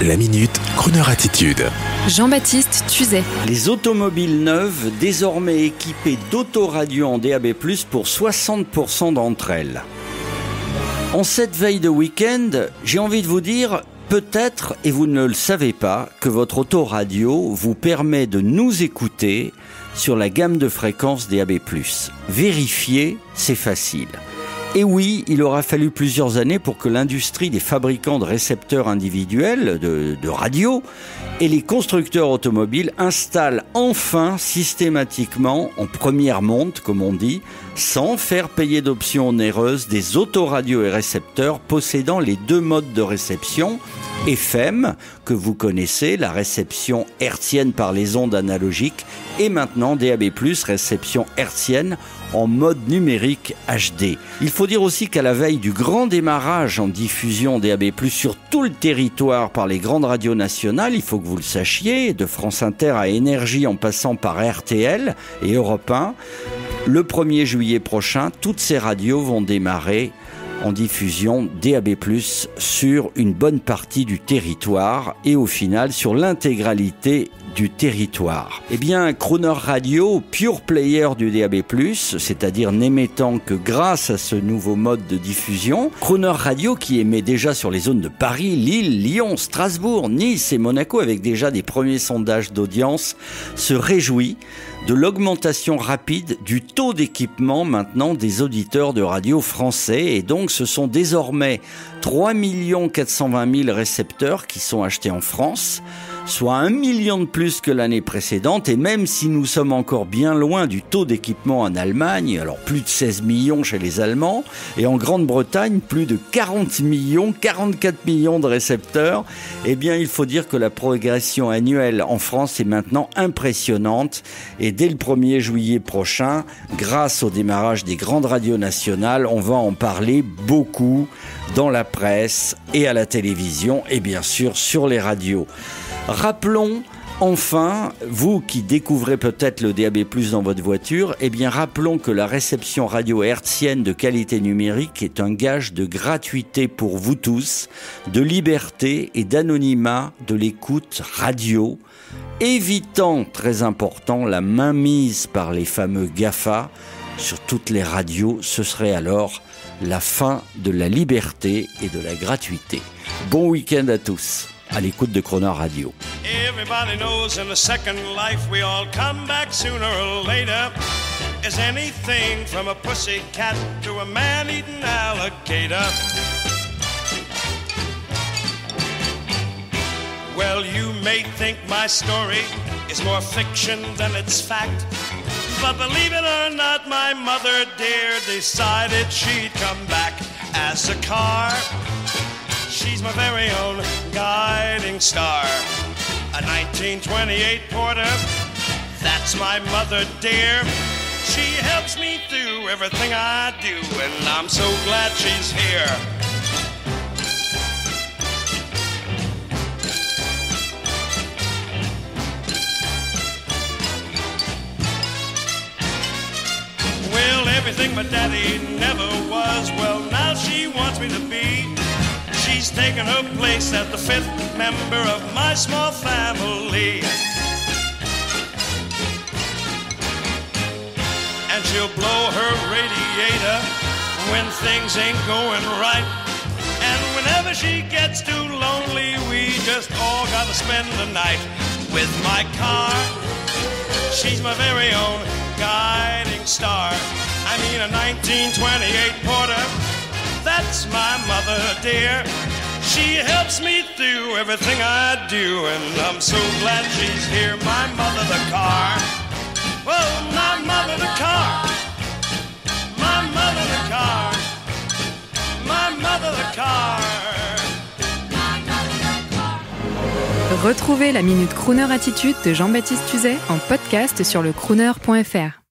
La Minute Crooner Attitude. Jean-Baptiste Tuzet. Les automobiles neuves désormais équipées d'autoradios en DAB+, pour 60% d'entre elles. En cette veille de week-end, j'ai envie de vous dire, peut-être, et vous ne le savez pas, que votre autoradio vous permet de nous écouter sur la gamme de fréquences DAB+. Vérifier, c'est facile. Et oui, il aura fallu plusieurs années pour que l'industrie des fabricants de récepteurs individuels de radio et les constructeurs automobiles installent enfin systématiquement, en première monte comme on dit, sans faire payer d'options onéreuses, des autoradios et récepteurs possédant les deux modes de réception, FM, que vous connaissez, la réception hertzienne par les ondes analogiques, et maintenant DAB+, réception hertzienne en mode numérique HD. Il faut dire aussi qu'à la veille du grand démarrage en diffusion DAB+, sur tout le territoire par les grandes radios nationales, il faut que vous le sachiez, de France Inter à Énergie en passant par RTL et Europe 1, le 1er juillet prochain, toutes ces radios vont démarrer en diffusion DAB+, sur une bonne partie du territoire et au final sur l'intégralité du territoire. Eh bien, Crooner Radio, pure player du DAB+, c'est-à-dire n'émettant que grâce à ce nouveau mode de diffusion, Crooner Radio qui émet déjà sur les zones de Paris, Lille, Lyon, Strasbourg, Nice et Monaco avec déjà des premiers sondages d'audience, se réjouit de l'augmentation rapide du taux d'équipement maintenant des auditeurs de radio français. Et donc ce sont désormais 3 420 000 récepteurs qui sont achetés en France, soit 1 million de plus que l'année précédente. Et même si nous sommes encore bien loin du taux d'équipement en Allemagne, alors plus de 16 millions chez les Allemands, et en Grande-Bretagne, plus de 44 millions de récepteurs, eh bien il faut dire que la progression annuelle en France est maintenant impressionnante. Et dès le 1er juillet prochain, grâce au démarrage des grandes radios nationales, on va en parler beaucoup dans la presse et à la télévision et bien sûr sur les radios. Rappelons enfin, vous qui découvrez peut-être le DAB+ dans votre voiture, eh bien rappelons que la réception radio hertzienne de qualité numérique est un gage de gratuité pour vous tous, de liberté et d'anonymat de l'écoute radio, évitant, très important, la mainmise par les fameux GAFA sur toutes les radios. Ce serait alors la fin de la liberté et de la gratuité. Bon week-end à tous, à l'écoute de Crooner Radio. Everybody knows in the second life we all come back sooner or later. Is anything from a pussycat to a man-eating alligator. Well, you may think my story is more fiction than it's fact, but believe it or not, my mother dear decided she'd come back as a car. She's my very own guiding star. A 1928 Porter, that's my mother dear. She helps me through everything I do, and I'm so glad she's here. Well, everything my daddy never was, well, now she wants me to be. She's taken her place as the 5th member of my small family. And she'll blow her radiator when things ain't going right. And whenever she gets too lonely, we just all gotta spend the night with my car. She's my very own guiding star. I mean a 1928 Porter, that's my mother dear. She helps me through everything I do, and I'm so glad she's here. My mother the car. Oh, my mother the car. My mother the car. My mother the car. Retrouvez la Minute Crooner Attitude de Jean-Baptiste Tuzet en podcast sur le crooner.fr.